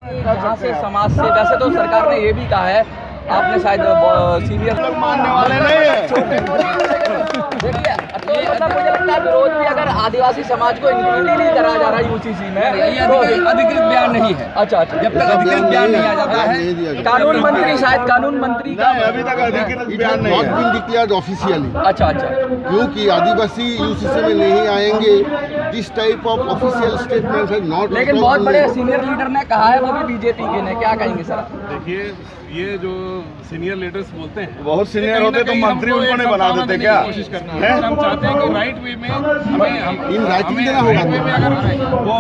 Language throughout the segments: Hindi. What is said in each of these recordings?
यहाँ से समाज से वैसे तो सरकार ने ये भी कहा है, आपने शायद सीनियर लोग मानने वाले नहीं है। देखिए तो मतलब मुझे लगता है विरोध भी अगर आदिवासी समाज को इंक्लूड ही नहीं करा जा रहा यूसीसी में, ये अधिकृत बयान नहीं है। अच्छा जब तक अधिकृत बयान नहीं आ जाता है, कानून मंत्री शायद कानून मंत्री का अभी तक अधिकृत बयान नहीं है। बीन डिक्लेयर्ड ऑफिशियली, अच्छा क्योंकि आदिवासी यूसीसी में नहीं आएंगे। This type of official statement है नॉट। लेकिन बहुत बड़े सीनियर लीडर ने कहा है, वो भी बीजेपी के ने, क्या कहेंगे सर? देखिए, ये जो सीनियर लीडर्स बोलते हैं, बहुत सीनियर होते तो मंत्री उनको नहीं बना देते क्या? कोशिश करना है। हम चाहते हैं कि राइट वे में अगर वो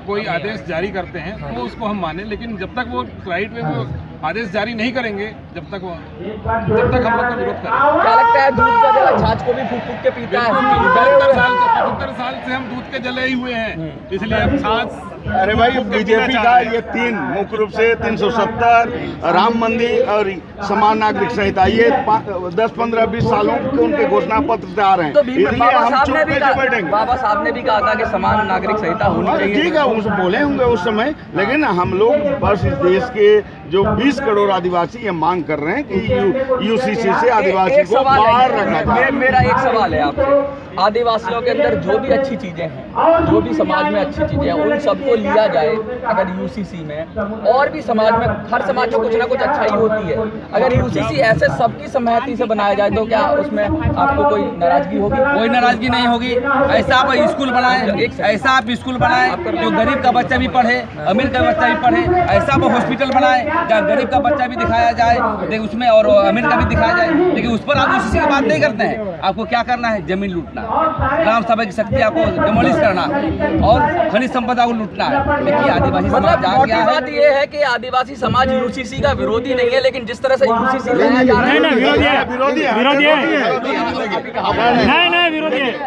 कोई आदेश जारी करते हैं तो उसको हम माने, लेकिन जब तक वो राइट वे में आदेश जारी नहीं करेंगे, जब तक हम लोग का विरोध करेंगे। क्या लगता है दूध का जला छाछ को भी फूक फूक के पीता है? 75 साल से हम दूध के जले ही हुए हैं, इसलिए हम छाछ। अरे भाई, बीजेपी का ये तीन मुख्य रूप से 370, राम मंदिर और समान नागरिक संहिता, ये 10, 15, 20 सालों के उनके घोषणा पत्र से आ रहे हैं। तो इसलिए हम चुप कैसे बैठेंगे? बाबा साहब ने भी कहा था कि समान नागरिक संहिता होनी चाहिए। ठीक है, उनसे बोले होंगे उस समय, लेकिन हम लोग बस इस देश के जो 20 करोड़ आदिवासी ये मांग कर रहे हैं कि यूसीसी से आदिवासी को बाहर रखा जाए। मेरा एक सवाल है आपसे, आदिवासियों के अंदर जो भी अच्छी चीजें हैं, जो भी समाज में अच्छी चीजें हैं, उन सबको लिया जाए अगर यूसीसी में। और भी समाज में, हर समाज में कुछ ना कुछ अच्छाई होती है। अगर यूसीसी ऐसे सबकी सहमति से बनाया जाए तो क्या उसमें आपको कोई नाराजगी होगी? कोई नाराजगी नहीं होगी। ऐसा आप स्कूल बनाए, ऐसा आप स्कूल बनाए जो गरीब का बच्चा भी पढ़े, अमीर का बच्चा भी पढ़े। ऐसा आप हॉस्पिटल बनाए जहाँ गरीब का बच्चा भी दिखाया जाए, लेकिन उसमें और अमीर का भी दिखाया जाए। लेकिन उस पर आप यूसीसी की बात नहीं करते हैं। आपको क्या करना है? जमीन लूटना, ग्राम सभा की शक्ति आपको डिमोलिश करना है और खनिज संपदा को लूटना है। देखिए, आदिवासी समाज आ गया है। बात ये है कि आदिवासी समाज यूसीसी का विरोधी नहीं है, लेकिन जिस तरह से यूसीसी लाया जा रहा है,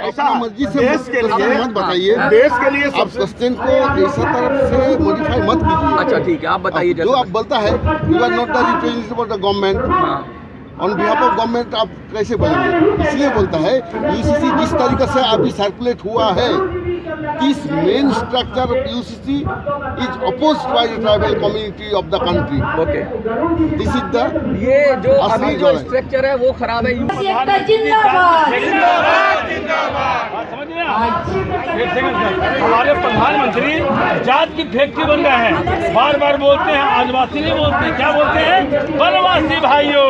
अपना मर्जी से देश के लिए मत बताइए। देश के लिए आप क्वेश्चन को ऐसा तरफ से मॉडिफाई मत कीजिए। अच्छा ठीक है, आप बताइए। जो आप बोलता है you are not the representative of the government, on behalf of government आप कैसे बोलेंगे? इसलिए बोलता है यूसीसी जिस तरीके से अभी सर्कुलेट हुआ है, this main structure of UCC is opposed by the tribal community of the country. Okay, this is the ये जो अभी जो स्ट्रक्चर है वो खराब है। हमारे प्रधानमंत्री जात की फैक्ट्री बन गए हैं। बार बार बोलते हैं, आदिवासी नहीं बोलते, क्या बोलते हैं? वनवासी भाइयों,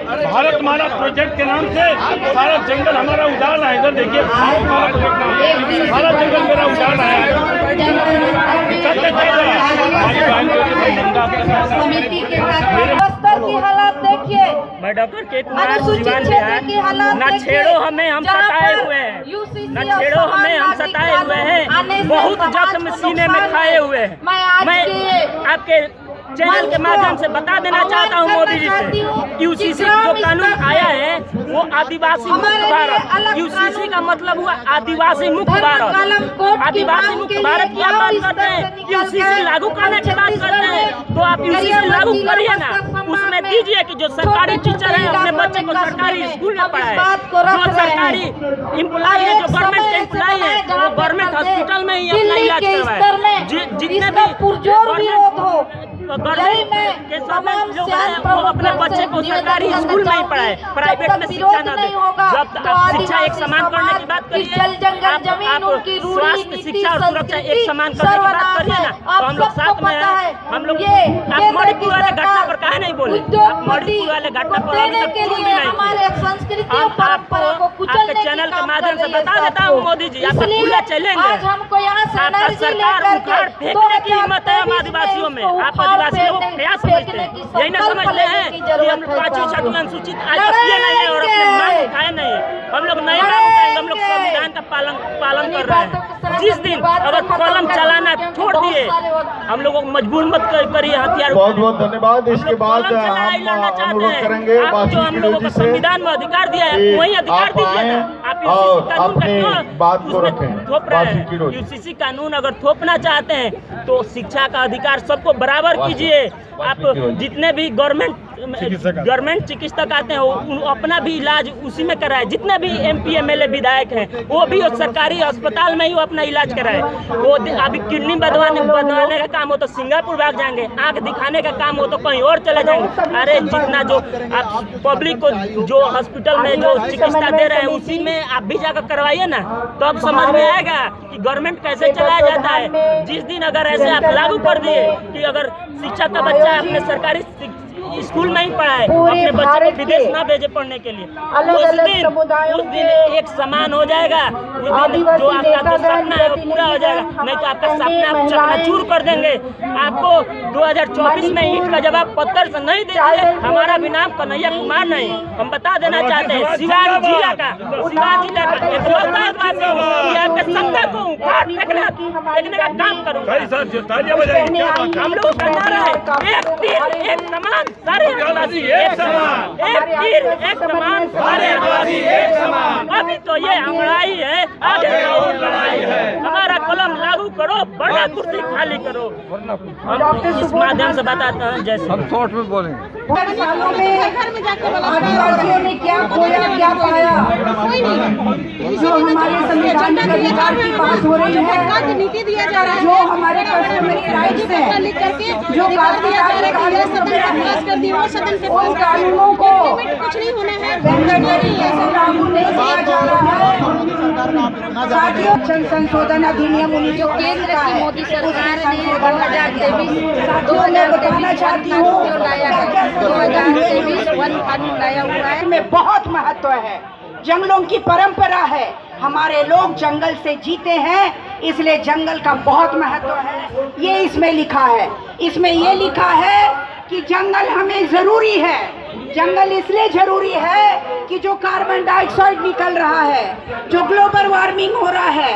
भारत हमारा प्रोजेक्ट के नाम से सारा जंगल हमारा उजाड़ रहा है। इधर देखिए, सारा जंगल मेरा उजाड़ रहा है। की हालात देखिए, मैं डॉक्टर के कुमार जीवन बिहार। ना छेड़ो हमें, हम सताए हुए हैं। ना छेड़ो हमें, हम सताए हुए हैं। बहुत जख्म सीने में खाए हुए हैं। मैं आपके चैनल के माध्यम से बता देना चाहता हूँ मोदी जी से, यूसीसी जो कानून आया है वो आदिवासी मुक्त भारत। यूसीसी का मतलब हुआ आदिवासी मुक्त भारत। आदिवासी मुक्त भारत की आप बात करते हैं, यूसीसी लागू करने की बात करते हैं, तो आप यूसीसी लागू करिए ना। उसमें दीजिए कि जो सरकारी टीचर है अपने बच्चे को सरकारी स्कूल में पढ़ाए, जो सरकारी इम्प्लॉय है, जो गवर्नमेंट एम्प्लॉय है, वो गवर्नमेंट हॉस्पिटल में ही अपना इलाज करवाए। जितने भी गवर्नमेंट के तमाम लोग हैं वो अपने बच्चे को सरकारी स्कूल में ही पढ़ाए, प्राइवेट में शिक्षा न दे। जब आप शिक्षा एक समान करने की बात करिए, आप स्वास्थ्य, शिक्षा और सुरक्षा एक समान करने की बात करिए ना, तो हम लोग साथ में हैं। हम लोग, आप मणिपुर वाले घटना पर काहे नहीं बोले? आप मणिपुर वाले घटना पर अभी तक क्यों भी नहीं? आपके चैनल के माध्यम से बता देता हूँ मोदी जी, आपका खुला चैलेंज है। आपका सरकार उखाड़ फेंकने की हिम्मत है हम आदिवासियों में। आप आदिवासी लोग क्या समझते हैं? यही ना समझते हैं कि हम 5वीं 6वीं अनुसूचित आज तक किए नहीं है और अपने मांग उठाए नहीं है। हम लोग नए मांग उठाएंगे। हम लोग संविधान का पालन कर रहे हैं। जिस दिन अगर कलम चलाना छोड़ दिए, हम लोगों को मजबूर मत करिए हथियार। बहुत बहुत धन्यवाद। इसके बाद हम अनुरोध करेंगे जो हम लोगों को संविधान में अधिकार दिया है वही अधिकार दीजिए ना। आप अपनी बात को रखें। थोप रहे हैं। यूसीसी कानून अगर थोपना चाहते हैं तो शिक्षा का अधिकार सबको बराबर कीजिए। आप जितने भी गवर्नमेंट गवर्नमेंट चिकित्सक आते हैं वो अपना भी इलाज उसी में कराए। जितने भी MP MLA विधायक हैं वो भी सरकारी अस्पताल में ही वो अपना इलाज कराए। वो अभी किडनी बदलवाने का काम हो तो सिंगापुर भाग जाएंगे, आंख दिखाने का काम हो तो कहीं और चले जाएंगे। अरे जितना जो आप पब्लिक को जो हॉस्पिटल में जो चिकित्सा दे रहे हैं उसी में आप भी जाकर करवाइए ना, तो अब समझ में आएगा कि गवर्नमेंट कैसे चलाया जाता है। जिस दिन अगर ऐसे आप लागू कर दिए कि अगर शिक्षक का बच्चा अपने सरकारी स्कूल में ही पढ़ाए, अपने बच्चे को विदेश ना भेजे पढ़ने के लिए, उस दिन एक समान हो जाएगा। उस दिन जो आपका जो सपना है वो पूरा हो जाएगा। नहीं तो आपका सपना आप चकनाचूर कर देंगे। आपको 2024 में ईंट का जवाब पत्थर से नहीं देंगे। हमारा भी नाम कन्हैया कुमार नहीं, हम बता देना चाहते हैं सिवान जिला का आपके सत्ता को फेंकने का काम करूँगा। हम लोग का नारा है एक तीर एक कमान सारे आदिवासी एक समान, एक तीर एक कमान सारे आदिवासी एक समान। अभी तो ये अंगड़ाई है, आगे और लड़ाई है। हमारा कलम लागू करो, बड़ा कुर्सी खाली करो। हम इस माध्यम से बताते हैं जैसे हम शॉर्ट में बोलेंगे। सालों में आदिवासियों ने क्या खोया क्या पाया, जो हमारे संविधान के अधिकार की बात हो रही है, नीति दिया जा रहा है, जो हमारे कस्टमरी राइट्स हैं, जो उन कानूनों को कुछ नहीं होना है, लागू नहीं किया जा रहा है। साथियों संशोधन अधिनियम जो केंद्र की मोदी सरकार ने 2023 बताना चाहती हूँ 2023 वन कानून लाया हुआ है। में बहुत महत्व है, जंगलों की परंपरा है, हमारे लोग जंगल से जीते हैं, इसलिए जंगल का बहुत महत्व है। ये इसमें लिखा है, इसमें ये लिखा है कि जंगल हमें जरूरी है। जंगल इसलिए जरूरी है कि जो कार्बन डाइऑक्साइड निकल रहा है, जो ग्लोबल वार्मिंग हो रहा है,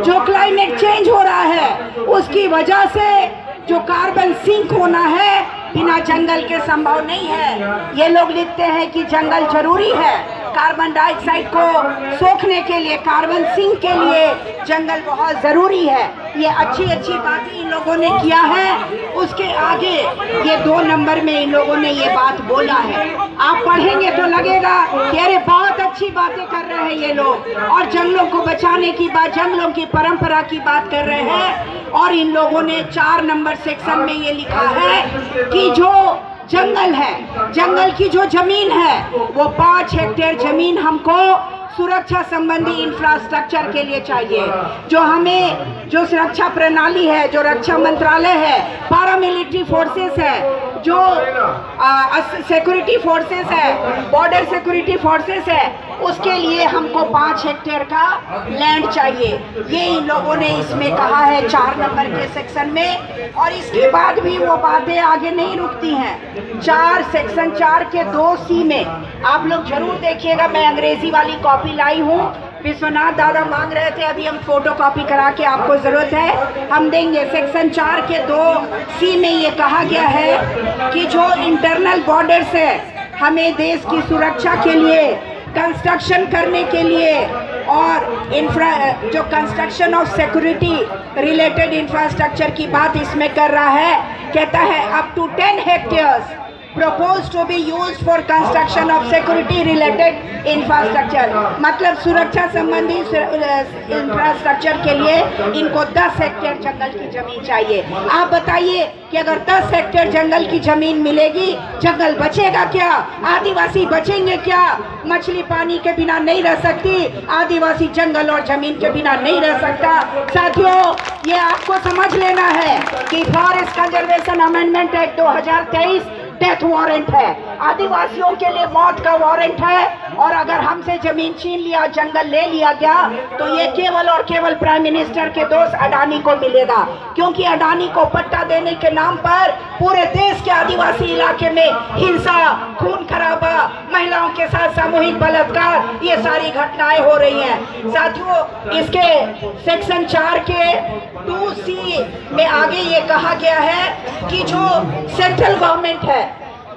जो क्लाइमेट चेंज हो रहा है, उसकी वजह से जो कार्बन सिंक होना है बिना जंगल के संभव नहीं है। ये लोग लिखते हैं कि जंगल जरूरी है कार्बन डाइऑक्साइड को सोखने के लिए, कार्बन सिंक के लिए जंगल बहुत ज़रूरी है। ये अच्छी अच्छी बातें इन लोगों ने किया है। उसके आगे ये 2 नंबर में इन लोगों ने ये बात बोला है। आप पढ़ेंगे तो लगेगा कि अरे बहुत अच्छी बातें कर रहे हैं ये लोग, और जंगलों को बचाने की बात, जंगलों की परंपरा की बात कर रहे हैं। और इन लोगों ने 4 नंबर सेक्शन में ये लिखा है कि जो जंगल है, जंगल की जो जमीन है वो 5 हेक्टेयर जमीन हमको सुरक्षा संबंधी इंफ्रास्ट्रक्चर के लिए चाहिए। जो हमें जो सुरक्षा प्रणाली है, जो रक्षा मंत्रालय है, पैरामिलिट्री फोर्सेस है, जो सिक्योरिटी फोर्सेस है, बॉर्डर सिक्योरिटी फोर्सेस है, उसके लिए हमको 5 हेक्टेयर का लैंड चाहिए। ये इन लोगों ने इसमें कहा है 4 नंबर के सेक्शन में। और इसके बाद भी वो बातें आगे नहीं रुकती हैं। सेक्शन 4 के 2C में आप लोग जरूर देखिएगा, मैं अंग्रेजी वाली कॉपी लाई हूँ। विश्वनाथ दादा मांग रहे थे, अभी हम फोटो कॉपी करा के आपको जरूरत है हम देंगे। सेक्शन 4 के 2C में ये कहा गया है कि जो इंटरनल बॉर्डर्स है, हमें देश की सुरक्षा के लिए, कंस्ट्रक्शन करने के लिए, और जो construction of security related infrastructure की बात इसमें कर रहा है। कहता है up to 10 hectares proposed to be used for construction of security related infrastructure। मतलब सुरक्षा संबंधी इंफ्रास्ट्रक्चर के लिए इनको 10 हेक्टेयर जंगल की जमीन चाहिए। आप बताइए कि अगर 10 हेक्टेयर जंगल की जमीन मिलेगी, जंगल बचेगा क्या? आदिवासी बचेंगे क्या? मछली पानी के बिना नहीं रह सकती, आदिवासी जंगल और जमीन के बिना नहीं रह सकता। साथियों, ये आपको समझ लेना है कि forest conservation amendment act 2023 death warrant है, आदिवासियों के लिए मौत का वारंट है। और अगर हमसे जमीन छीन लिया, जंगल ले लिया गया, तो ये केवल और केवल प्राइम मिनिस्टर के दोस्त अडानी को मिलेगा, क्योंकि अडानी को पट्टा देने के नाम पर पूरे देश के आदिवासी इलाके में हिंसा, खून खराबा, महिलाओं के साथ सामूहिक बलात्कार, ये सारी घटनाएं हो रही हैं। साथियों, इसके सेक्शन 4 के 2C में आगे ये कहा गया है कि जो सेंट्रल गवर्नमेंट है,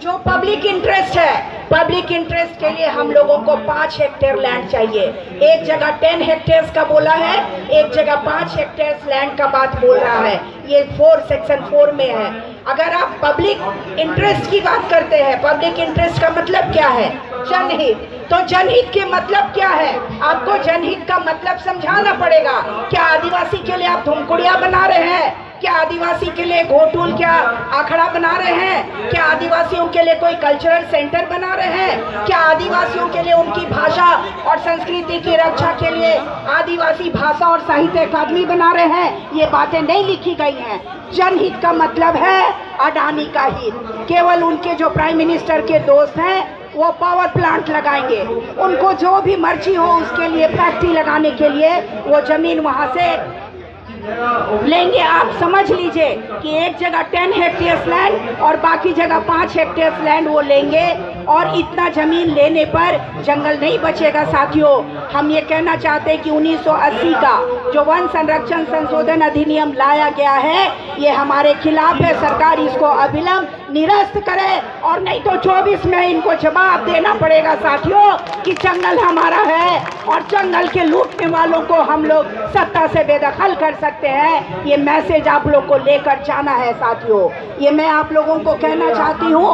जो पब्लिक इंटरेस्ट है, पब्लिक इंटरेस्ट के लिए हम लोगों को 5 हेक्टेयर लैंड चाहिए। एक जगह 10 हेक्टेयर्स का बोला है, एक जगह 5 हेक्टेयर्स लैंड का बात बोल रहा है। ये 4 सेक्शन 4 में है। अगर आप पब्लिक इंटरेस्ट की बात करते हैं, पब्लिक इंटरेस्ट का मतलब क्या है? जनहित। तो जनहित के मतलब क्या है? आपको जनहित का मतलब समझाना पड़ेगा। क्या आदिवासी के लिए आप धुमकुड़िया बना रहे हैं? क्या आदिवासी के लिए घोटुल क्या आखड़ा बना रहे हैं? क्या आदिवासियों के लिए कोई कल्चरल सेंटर बना रहे हैं? क्या आदिवासियों के लिए उनकी भाषा और संस्कृति की रक्षा के लिए आदिवासी भाषा और साहित्य अकादमी बना रहे हैं? ये बातें नहीं लिखी गई हैं। जनहित का मतलब है अडानी का हित। केवल उनके जो प्राइम मिनिस्टर के दोस्त हैं वो पावर प्लांट लगाएंगे, उनको जो भी मर्जी हो उसके लिए फैक्ट्री लगाने के लिए वो जमीन वहां से लेंगे। आप समझ लीजिए कि एक जगह 10 हेक्टेयर्स लैंड और बाकी जगह 5 हेक्टेयर्स लैंड वो लेंगे, और इतना जमीन लेने पर जंगल नहीं बचेगा। साथियों, हम ये कहना चाहते हैं कि 1980 का जो वन संरक्षण संशोधन अधिनियम लाया गया है, ये हमारे खिलाफ है। सरकार इसको अविलंब निरस्त करे, और नहीं तो 24 में इनको जवाब देना पड़ेगा साथियों कि जंगल हमारा है और जंगल के लूटने वालों को हम लोग सत्ता से बेदखल कर सकते हैं। ये मैसेज आप लोग को लेकर जाना है साथियों, ये मैं आप लोगों को कहना चाहती हूँ।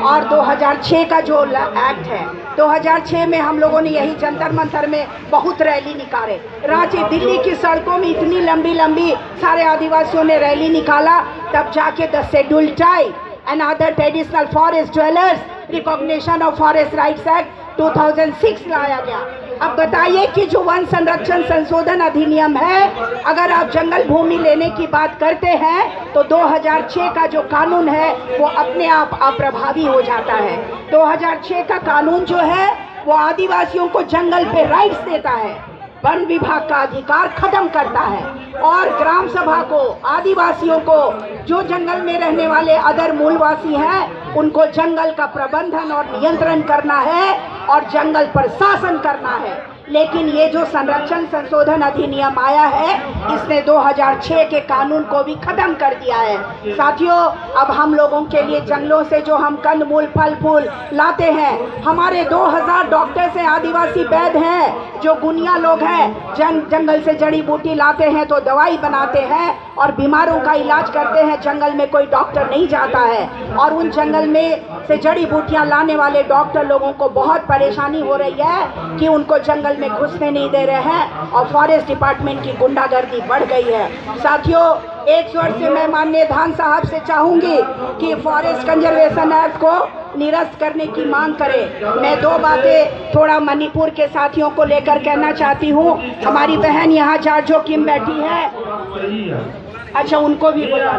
और 2006 का जो एक्ट है, 2006 में हम लोगों ने यही जंतर मंतर में बहुत रैली निकाले। रांची दिल्ली की सड़कों में इतनी लंबी लंबी सारे आदिवासियों ने रैली निकाला, तब जाके the schedule tribe and other traditional forest dwellers recognition of forest rights act 2006 लाया गया। अब बताइए कि जो वन संरक्षण संशोधन अधिनियम है, अगर आप जंगल भूमि लेने की बात करते हैं तो 2006 का जो कानून है वो अपने आप अप्रभावी हो जाता है। 2006 का कानून जो है वो आदिवासियों को जंगल पे राइट्स देता है, वन विभाग का अधिकार खत्म करता है, और ग्राम सभा को आदिवासियों को, जो जंगल में रहने वाले अदर मूलवासी हैं, उनको जंगल का प्रबंधन और नियंत्रण करना है और जंगल पर शासन करना है। लेकिन ये जो संरक्षण संशोधन अधिनियम आया है, इसने 2006 के कानून को भी खत्म कर दिया है। साथियों, अब हम लोगों के लिए जंगलों से जो हम कंदमूल फल फूल लाते हैं, हमारे 2000 डॉक्टर्स हैं, आदिवासी वैद्य हैं, जो गुनिया लोग हैं, जंगल से जड़ी बूटी लाते हैं तो दवाई बनाते हैं और बीमारों का इलाज करते हैं। जंगल में कोई डॉक्टर नहीं जाता है, और उन जंगल में से जड़ी बूटियां लाने वाले डॉक्टर लोगों को बहुत परेशानी हो रही है कि उनको जंगल में घुसने नहीं दे रहे हैं, और फॉरेस्ट डिपार्टमेंट की गुंडागर्दी बढ़ गई है। साथियों, एक स्वर से मैं माननीय धान साहब से चाहूंगी कि फॉरेस्ट कंजर्वेशन एक्ट को निरस्त करने की मांग करें। मैं 2 बातें थोड़ा मणिपुर के साथियों को लेकर कहना चाहती हूँ। हमारी बहन यहाँ जारजो किम बैठी है, अच्छा उनको भी बुला,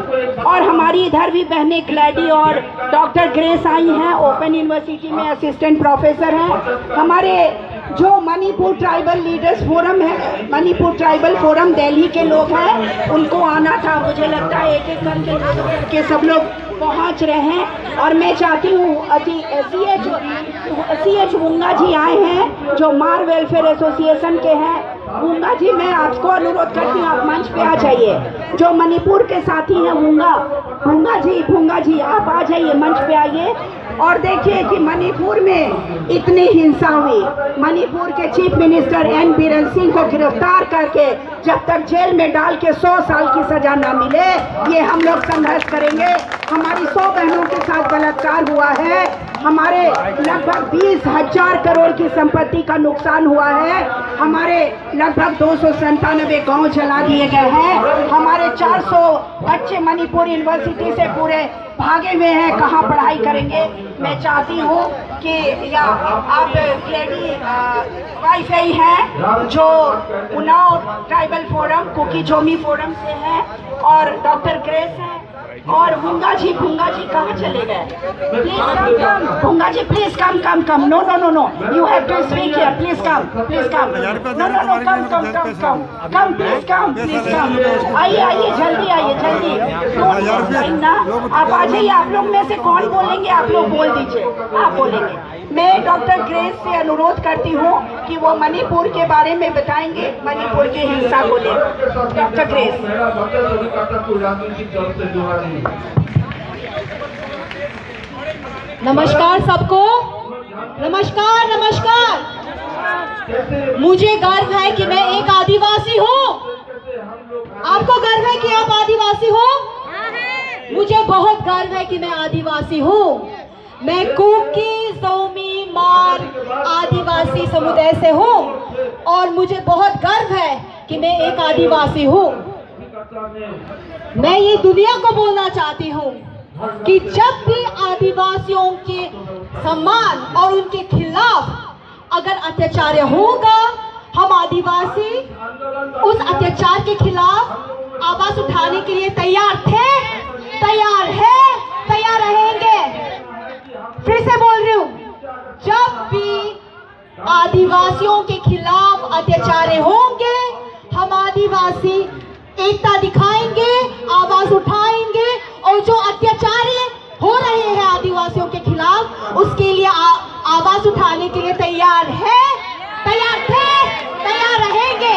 और हमारी इधर भी बहनें ग्लैडी और डॉक्टर ग्रेस आई हैं, ओपन यूनिवर्सिटी में असिस्टेंट प्रोफेसर हैं। हमारे जो मणिपुर ट्राइबल लीडर्स फोरम है, मणिपुर ट्राइबल फोरम दिल्ली के लोग हैं, उनको आना था। मुझे लगता है एक एक करके सब लोग पहुंच रहे हैं, और मैं चाहती हूँ CH गुंगा जी आए हैं जो मार वेलफेयर एसोसिएशन के हैं। गुंगा जी, मैं आपको अनुरोध करती हूँ, आप मंच पे आ जाइए। जो मणिपुर के साथी हैं गुंगा जी आप आ जाइए, मंच पे आइए। और देखिए कि मणिपुर में इतनी हिंसा हुई, मणिपुर के chief minister N Biren Singh को गिरफ्तार करके जब तक जेल में डाल के 100 साल की सजा ना मिले, ये हम लोग संघर्ष करेंगे। हमारी 100 बहनों के साथ बलात्कार हुआ है, हमारे लगभग 20,000 करोड़ की संपत्ति का नुकसान हुआ है, हमारे लगभग 297 गांव जला दिए गए हैं, हमारे 400 बच्चे मणिपुर यूनिवर्सिटी से पूरे भागे हुए हैं, कहाँ पढ़ाई करेंगे। मैं चाहती हूँ कि या आप लेडी वाइफाई हैं जो Unnao tribal forum, Kuki Zomi forum से हैं, और डॉक्टर ग्रेस हैं, और भूंगा जी कहाँ चले गए? Please come, Bhunga ji please come, no you have to speak here, please come, no please come, आइए जल्दी ना, आप आ जाइए। आप लोग में से कौन बोलेंगे? आप लोग बोल दीजिए, आप बोलेंगे। मैं डॉक्टर ग्रेस से अनुरोध करती हूँ कि वो मणिपुर के बारे में बताएंगे, मणिपुर के हिंसा को लेकर। Doctor grace. नमस्कार सबको, नमस्कार नमस्कार। मुझे गर्व है कि मैं एक आदिवासी हूँ। आपको गर्व है कि आप आदिवासी हो? मुझे बहुत गर्व है कि मैं आदिवासी हूँ। मैं कुकी, जोमी, मार आदिवासी समुदाय से हूँ और मुझे बहुत गर्व है कि मैं एक आदिवासी हूँ। मैं ये दुनिया को बोलना चाहती हूँ कि जब भी आदिवासियों के सम्मान और उनके खिलाफ अगर अत्याचार होगा, हम आदिवासी उस अत्याचार के खिलाफ आवाज उठाने के लिए तैयार थे, तैयार है, तैयार रहेंगे। फिर से बोल रही हूँ, जब भी आदिवासियों के खिलाफ अत्याचार होंगे, हम आदिवासी एकता दिखाएंगे, आवाज उठाएंगे और जो अत्याचार हो रहे हैं आदिवासियों के खिलाफ, उसके लिए आवाज उठाने के लिए तैयार है, तैयार थे, तैयार रहेंगे।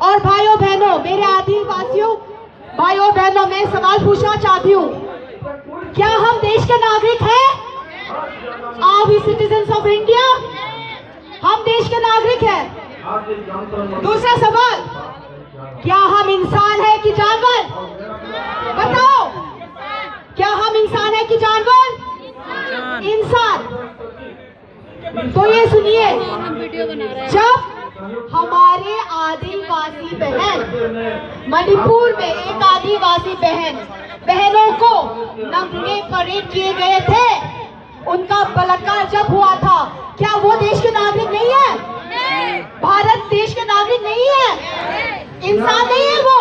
और भाइयों बहनों, मेरे आदिवासियों भाइयों बहनों, मैं सवाल पूछना चाहती हूँ, क्या हम देश के नागरिक हैं? Are we citizens of India? हम देश के नागरिक हैं। दूसरा सवाल, क्या हम इंसान है कि जानवर? बताओ, क्या हम इंसान है कि जानवर? इंसान। तो ये सुनिए, जब हमारे आदिवासी बहन मणिपुर में एक आदिवासी बहनों को नंगे परेड किए गए थे, उनका बलात्कार जब हुआ था, क्या वो देश के नागरिक नहीं है? भारत देश के नागरिक नहीं है? इंसान नहीं है वो?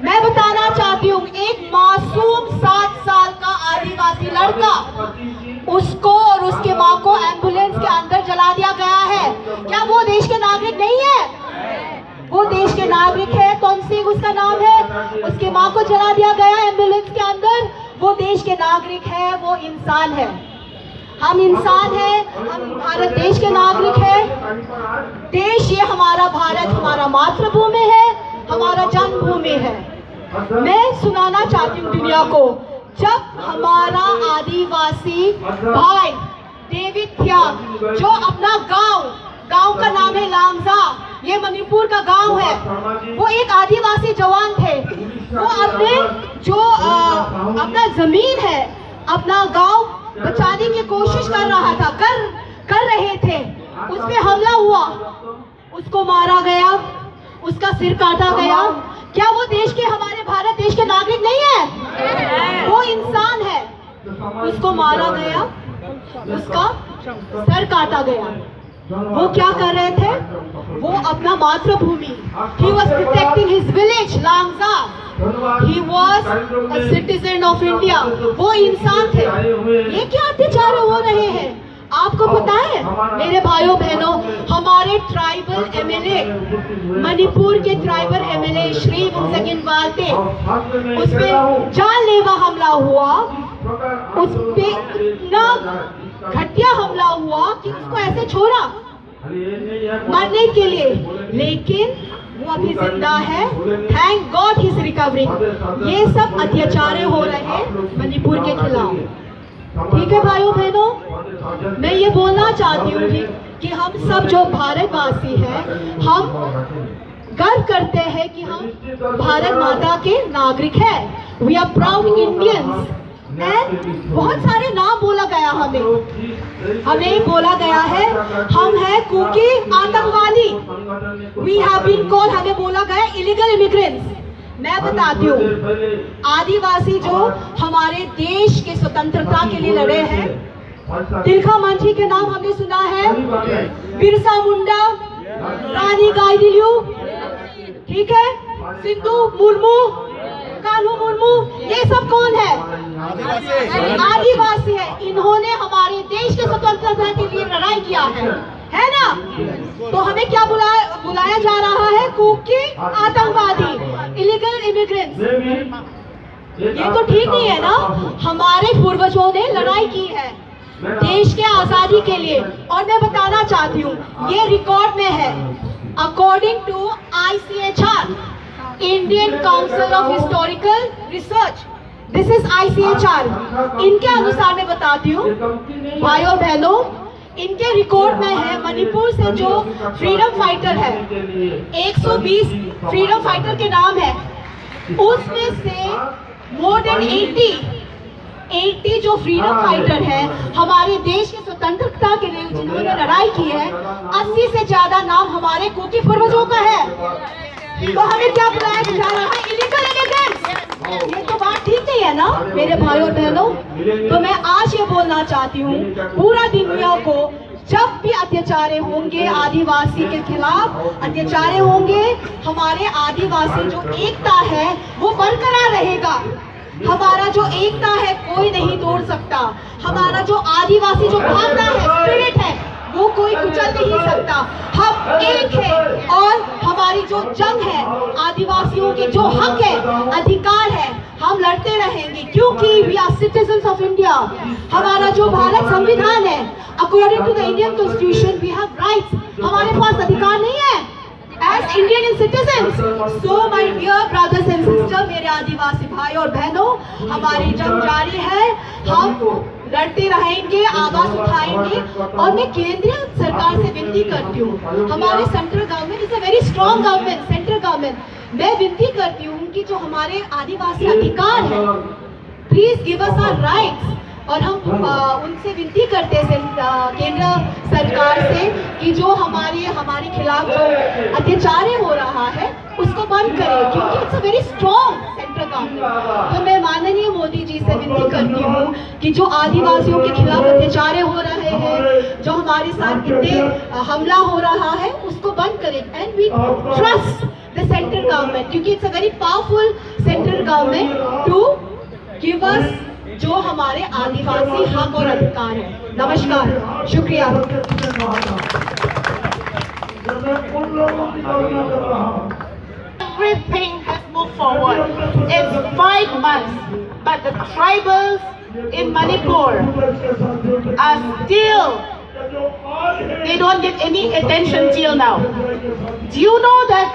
मैं बताना चाहती हूँ, एक मासूम 7 साल का आदिवासी लड़का, उसको और उसके माँ को एम्बुलेंस के अंदर जला दिया गया है। क्या वो देश के नागरिक नहीं है? वो देश के नागरिक है। कौन सी उसका नाम है? उसके माँ को जला दिया गया एम्बुलेंस के अंदर। वो देश के नागरिक है, वो इंसान है। हम इंसान हैं, हम भारत देश के नागरिक हैं। देश ये हमारा भारत हमारा मातृभूमि है, हमारा जन्मभूमि है। मैं सुनाना चाहती हूँ दुनिया को, जब हमारा आदिवासी भाई डेविड थियाग, जो अपना गांव का नाम है लांगजा, ये मणिपुर का गांव है, वो एक आदिवासी जवान थे। वो अपना जमीन है, अपना गांव बचाने की कोशिश कर रहा था, कर रहे थे। उस पे हमला हुआ, उसको मारा गया, उसका सिर काटा गया। क्या वो देश के, हमारे भारत देश के नागरिक नहीं है? वो इंसान है। उसको मारा गया, उसका सर काटा गया। वो क्या कर रहे थे? वो अपना मातृभूमि, he was protecting his village Langza, he was a citizen of India, वो इंसान थे। ये क्या अत्याचार हो रहे हैं? आपको पता है मेरे भाइयों बहनों, हमारे ट्राइबल एमएलए, मणिपुर के ट्राइबल एमएलए श्री मुंगसगिन वाल्टे, उस पे जानलेवा हमला हुआ, उस पे इतना घटिया हमला हुआ कि उसको ऐसे छोड़ा मरने के लिए, लेकिन वो अभी जिंदा है। Thank God he is recovering. ये सब अत्याचार हो रहे हैं मणिपुर के खिलाफ। ठीक है भाइयों बहनों, मैं ये बोलना चाहती हूँ कि हम सब जो भारतवासी हैं, हम गर्व करते हैं कि हम भारत माता के नागरिक हैं। We are proud Indians. बहुत सारे नाम बोला गया, हमें बोला गया है हम हैं कुकी आतंकवादी, वी हैव बीन कॉल्ड, हमें बोला गया इलीगल इमिग्रेंट्स। मैं बताती हूँ, आदिवासी जो हमारे देश के स्वतंत्रता के लिए लड़े हैं, तिलका मांझी के नाम हमने सुना है, बिरसा मुंडा, रानी गाइदिन्यू, ठीक है, सिंधु मुर्मू, कान्हू मुर्मू, ये सब कौन है? आदिवासी है। इन्होंने हमारे देश के स्वतंत्रता के लिए लड़ाई किया है ना? तो हमें क्या बुलाया जा रहा है? कुकी आतंकवादी, इलीगल इमिग्रेंट्स। ये तो ठीक नहीं है ना? हमारे पूर्वजों ने लड़ाई की है देश के आजादी के लिए। और मैं बताना चाहती हूँ, ये रिकॉर्ड में है, according to ICHR, Indian council of historical research, this is ICHR। इनके अनुसार मैं बताती हूँ भाई और बहनों, इनके रिकॉर्ड में है मणिपुर से जो फ्रीडम फाइटर है 120 फ्रीडम फाइटर के नाम है, उसमें से मोर देन 80 जो फ्रीडम फाइटर है हमारे देश की स्वतंत्रता के लिए जिन्होंने लड़ाई की है, 80 से ज्यादा नाम हमारे कुकी पूर्वजों का है। तो हमें क्या बुलाया जा रहा है? Illegal immigrants. ये तो बात ठीक नहीं है ना मेरे भाई और बहनों। तो मैं आज ये बोलना चाहती हूँ पूरा दुनिया को, जब भी अत्याचार होंगे आदिवासी के खिलाफ, अत्याचार होंगे, हमारे आदिवासी जो एकता है वो बरकरार रहेगा। हमारा जो एकता है कोई नहीं तोड़ सकता। हमारा जो आदिवासी जो भावना है, स्पिरिट है, वो कोई कुचल नहीं सकता। हम एक है और हमारी जो जंग है, आदिवासियों के जो हक है, अधिकार है, हम लड़ते रहेंगे क्योंकि we are citizens of India. हमारा जो भारत संविधान है, according to the Indian constitution we have rights. हमारे पास अधिकार नहीं है as Indian citizens। So my dear brothers and sisters, मेरे आदिवासी भाई और बहनों, हमारी जंग जारी है, हम लड़ते रहेंगे, आवाज उठाएंगे। और मैं केंद्रीय सरकार से विनती करती हूँ, हमारे central government is a very strong government, central government, मैं विनती करती हूँ कि जो हमारे आदिवासी अधिकार है, please give us our rights. और हम उनसे विनती करते हैं केंद्र सरकार से कि जो हमारे खिलाफ जो अत्याचार हो रहा है उसको बंद करें, क्योंकि it's a very strong central government. तो मैं माननीय मोदी जी से विनती करती हूँ कि जो आदिवासियों के खिलाफ अत्याचार हो रहे हैं, जो हमारे साथ कितने हमला हो रहा है, उसको बंद करें। And we trust the central government, क्योंकि it's a very powerful central government to give us जो हमारे आदिवासी हक और अधिकार है। नमस्कार, शुक्रिया। Everything has moved forward. It's 5 months, but the tribals in Manipur are still, they don't get any attention till now. Do you know that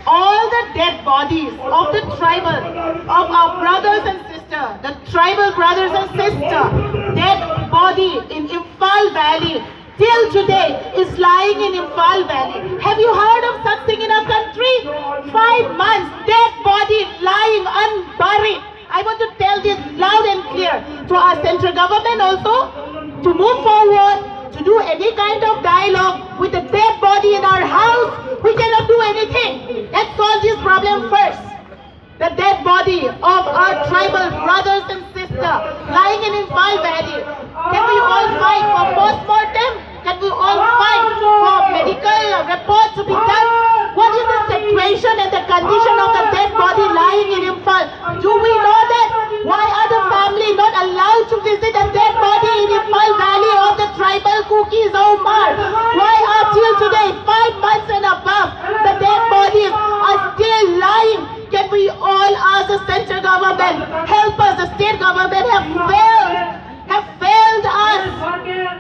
all the dead bodies of the tribal, of our brothers and sisters, the tribal brothers and sisters, dead body in Imphal Valley till today is lying in Imphal Valley? Have you heard of such thing in our country? 5 months, dead body lying unburied. I want to tell this loud and clear to our central government also to move forward, to do any kind of dialogue with the dead body in our house. We cannot do anything. Let's solve this problem first. The dead body of our tribal brothers and sisters lying in Imphal Valley. Can we all fight for post-mortem? Can we all fight for medical reports to be done? What is the situation and the condition of the dead body lying in Imphal? Do we know that? Why are the family not allowed to visit a dead body in Imphal Valley of the tribal Kukis Omar? Why are till today, 5 months and above, the dead bodies are still lying? Can we all ask the central government, help us? The state government have failed us.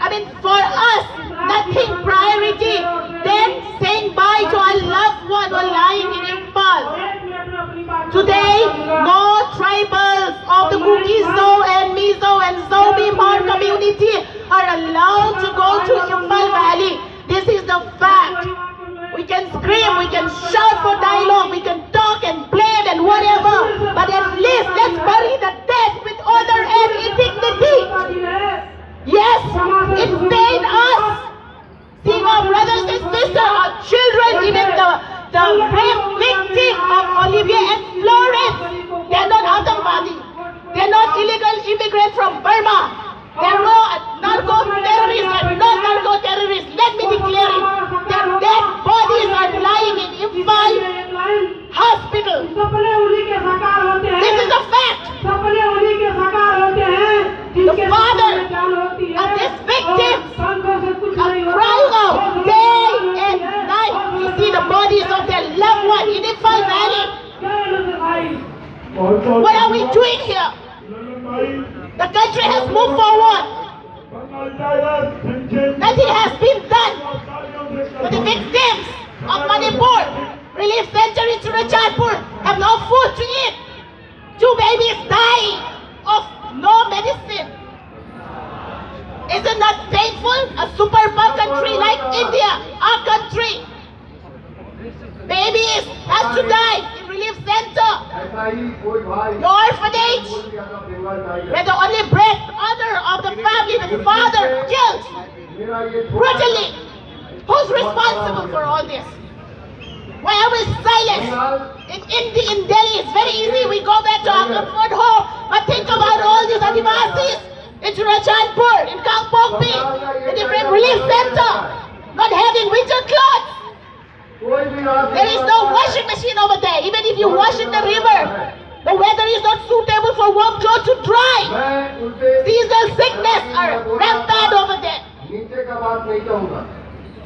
I mean, for us, nothing priority than saying bye to our loved one who are lying in Imphal. Today, no tribals of the Kukizo and Mizo and Zomi Mar community are allowed to go to Imphal Valley. This is the fact. We can scream, we can shout for dialogue, we can talk and blame and whatever, but at least let's bury the dead with honor and dignity. Yes, it pains us. See our brothers and sisters, our children, even the rape victim of Olivier and Florence. They are not Atambadi. They are not illegal immigrants from Burma. They are not narco-terrorists and not narco-terrorists. Let me declare it. Their dead bodies are lying in Imphal Hospital. This is a fact. The father of this victim are crying out day and night to see the bodies of their loved one in Imphal Valley. What are we doing here? The country has moved forward. Nothing has been done for the victims of Manipur. Relief Center in Churachandpur have no food to eat. 2 babies dying. it not painful? A superpower country like India, our country, babies have to die in relief center. The orphanage, where the only breadwinner of the family, the father, killed brutally. Who's responsible for all this? Why are we silent? In Delhi, it's very easy. We go back to our comfort home. But think about all these Adivasis in Churachandpur, in Kangpokpi, in different relief center, not having winter clothes. There is no washing machine over there. Even if you wash in the river, the weather is not suitable for warm clothes to dry. Seasonal sickness are rampant over there.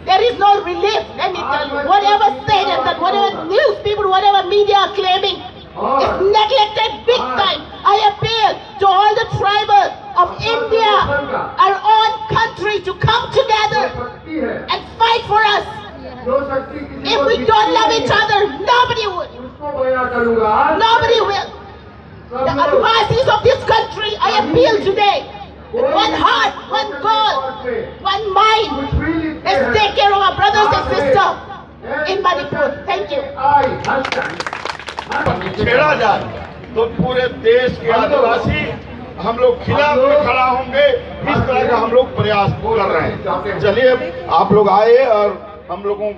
There is no relief, let me tell you. Whatever said and done, whatever news people, whatever media are claiming, is neglected big time. I appeal to all the tribals of India, our own country, to come together and fight for us. If we don't love each other, nobody will. Nobody will. The Adivasis of this country, I appeal today. With one heart, one goal, one mind. Let's take care of our brothers and sisters in Manipur. Thank you. छेड़ा जाए तो पूरे देश के आदिवासी हम लोग खिलाफ में खड़ा होंगे। इस तरह का हम लोग प्रयास कर रहे हैं। चलिए आप लोग आए और हम लोगों